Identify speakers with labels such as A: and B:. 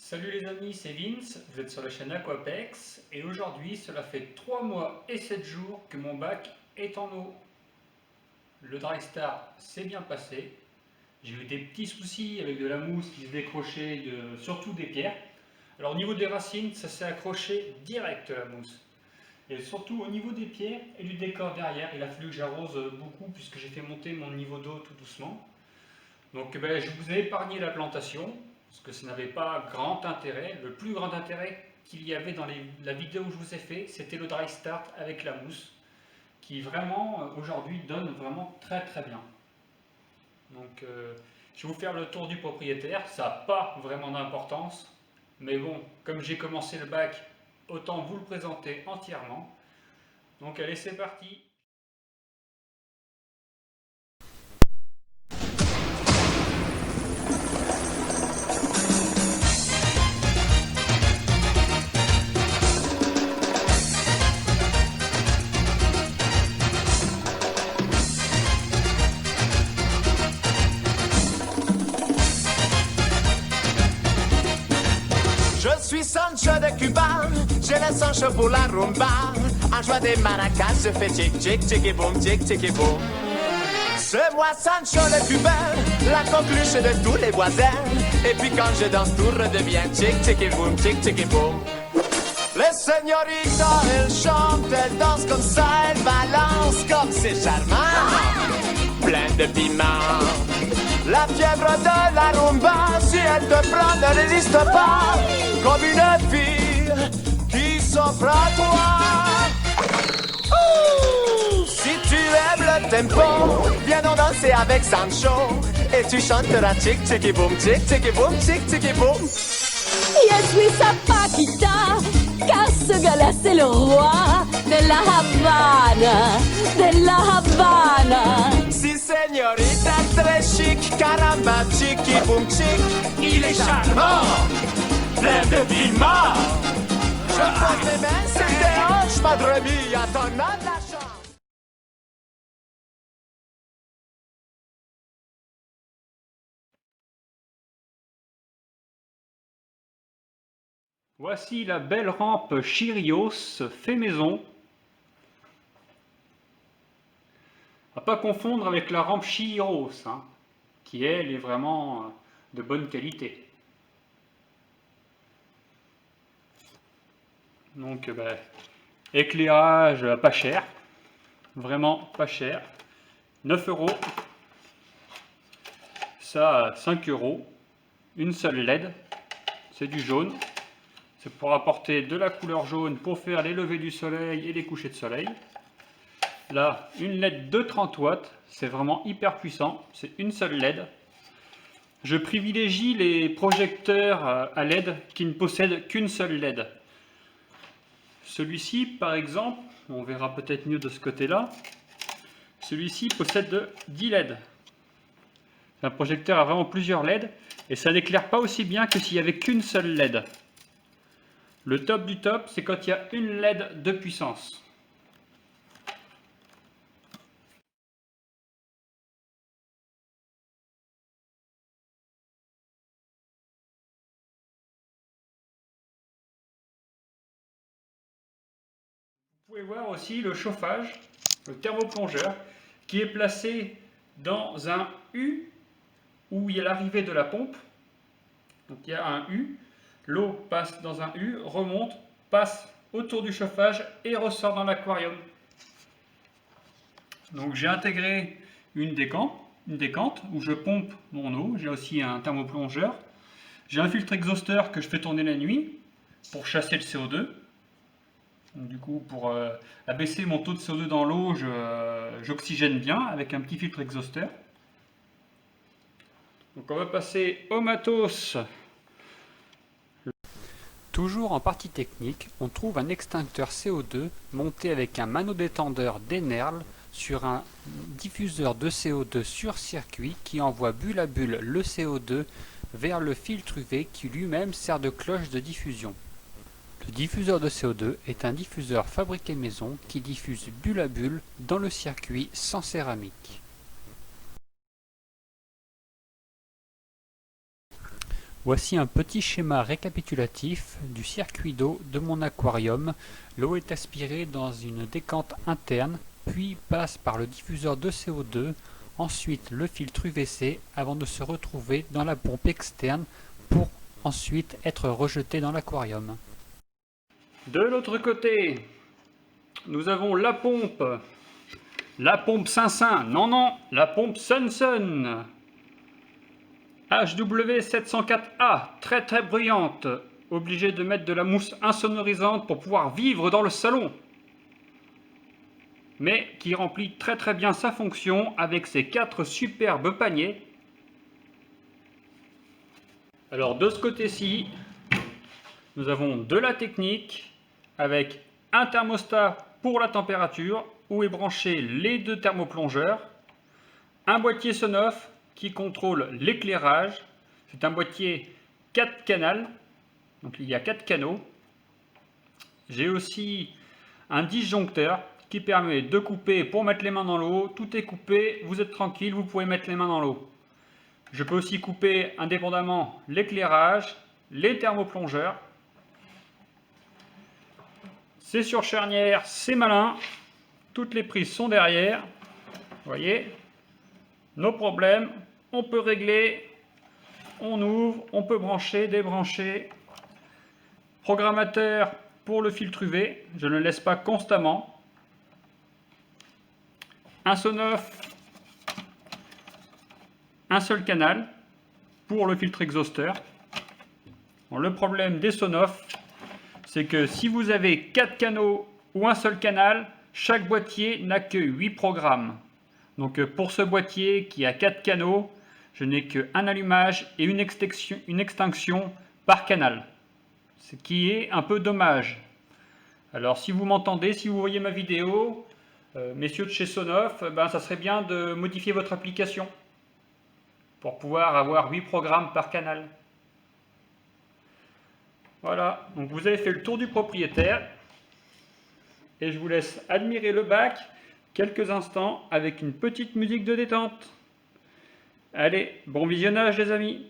A: Salut les amis, c'est Vince, vous êtes sur la chaîne Aquapex et aujourd'hui cela fait 3 mois et 7 jours que mon bac est en eau. Le dry start s'est bien passé, j'ai eu des petits soucis avec de la mousse qui se décrochait surtout des pierres. Alors au niveau des racines, ça s'est accroché direct la mousse. Et surtout au niveau des pierres et du décor derrière, il a fallu que j'arrose beaucoup puisque j'ai fait monter mon niveau d'eau tout doucement. Donc je vous ai épargné la plantation, parce que ça n'avait pas grand intérêt. Le plus grand intérêt qu'il y avait dans la vidéo que je vous ai fait, c'était le dry start avec la mousse, qui vraiment aujourd'hui donne vraiment très très bien. Donc je vais vous faire le tour du propriétaire, ça n'a pas vraiment d'importance, mais bon, comme j'ai commencé le bac, autant vous le présenter entièrement. Donc allez, c'est parti.
B: Je suis Sancho de Cuba, j'ai le Sancho pour la rumba. En jouant des maracas, je fais tic tic tic et boum, tic tic et boum. C'est moi Sancho le Cubain, la coqueluche de tous les voisins. Et puis quand je danse, tout redevient tic tic et boum, tic tic et boum. Les señoritas, elles chantent, elles dansent comme ça, elles balancent comme c'est charmant. Plein de piment. La fièvre de la rumba, si elle te prend, ne résiste pas. Comme une fille qui s'offre à toi. Si tu aimes le tempo, viens donc danser avec Sancho. Et tu chanteras tic tic et boum, tic tic et boum, tic tic et boum.
C: Je suis sa Paquita, car ce gars-là c'est le roi de la Havana, de la Havana.
B: Si señorita très chic, caramba, chic et boum chic, il est charmant, plein de piment. Je pose mes mains sur tes hanches, madre mia, t'en as de la chance.
A: Voici la belle rampe Chirios fait maison. À pas confondre avec la rampe Chiros, qui elle est vraiment de bonne qualité. Donc éclairage pas cher, vraiment pas cher, 9 euros, ça 5 euros, une seule LED, c'est du jaune, c'est pour apporter de la couleur jaune pour faire les levées du soleil et les couchers de soleil. Là, une LED de 30 watts, c'est vraiment hyper puissant, c'est une seule LED. Je privilégie les projecteurs à LED qui ne possèdent qu'une seule LED. Celui-ci, par exemple, on verra peut-être mieux de ce côté-là, celui-ci possède 10 LED. Un projecteur a vraiment plusieurs LED et ça n'éclaire pas aussi bien que s'il n'y avait qu'une seule LED. Le top du top, c'est quand il y a une LED de puissance. Vous pouvez voir aussi le chauffage, le thermoplongeur, qui est placé dans un U où il y a l'arrivée de la pompe. Donc il y a un U, l'eau passe dans un U, remonte, passe autour du chauffage et ressort dans l'aquarium. Donc j'ai intégré une décante où je pompe mon eau. J'ai aussi un thermoplongeur. J'ai un filtre exhausteur que je fais tourner la nuit pour chasser le CO2. Donc, du coup, pour abaisser mon taux de CO2 dans l'eau, j'oxygène bien avec un petit filtre exhausteur. Donc on va passer au matos. Toujours en partie technique, on trouve un extincteur CO2 monté avec un manodétendeur d'Enerl sur un diffuseur de CO2 sur circuit qui envoie bulle à bulle le CO2 vers le filtre UV qui lui-même sert de cloche de diffusion. Le diffuseur de CO2 est un diffuseur fabriqué maison qui diffuse bulle à bulle dans le circuit sans céramique. Voici un petit schéma récapitulatif du circuit d'eau de mon aquarium. L'eau est aspirée dans une décante interne, puis passe par le diffuseur de CO2, ensuite le filtre UVC avant de se retrouver dans la pompe externe pour ensuite être rejetée dans l'aquarium. De l'autre côté, nous avons la pompe Saint-Saint, non, la pompe Sun. HW704A, très bruyante, obligé de mettre de la mousse insonorisante pour pouvoir vivre dans le salon, mais qui remplit très bien sa fonction avec ses 4 superbes paniers. Alors de ce côté-ci, nous avons de la technique avec un thermostat pour la température où est branché les 2 thermoplongeurs, un boîtier Sonoff qui contrôle l'éclairage. C'est un boîtier 4 canaux, donc il y a 4 canaux. J'ai aussi un disjoncteur qui permet de couper pour mettre les mains dans l'eau. Tout est coupé, vous êtes tranquille, vous pouvez mettre les mains dans l'eau. Je peux aussi couper indépendamment l'éclairage, les thermoplongeurs. C'est sur charnière, c'est malin. Toutes les prises sont derrière. Vous voyez, nos problèmes, on peut régler, on ouvre, on peut brancher, débrancher. Programmateur pour le filtre UV, je ne le laisse pas constamment. Un Sonoff, un seul canal pour le filtre exhausteur. Bon, le problème des Sonoff, c'est que si vous avez 4 canaux ou un seul canal, chaque boîtier n'a que 8 programmes. Donc pour ce boîtier qui a 4 canaux, je n'ai qu'un allumage et une extinction par canal. Ce qui est un peu dommage. Alors si vous m'entendez, si vous voyez ma vidéo, messieurs de chez Sonoff, ça serait bien de modifier votre application pour pouvoir avoir 8 programmes par canal. Voilà, donc vous avez fait le tour du propriétaire et je vous laisse admirer le bac quelques instants avec une petite musique de détente. Allez, bon visionnage les amis!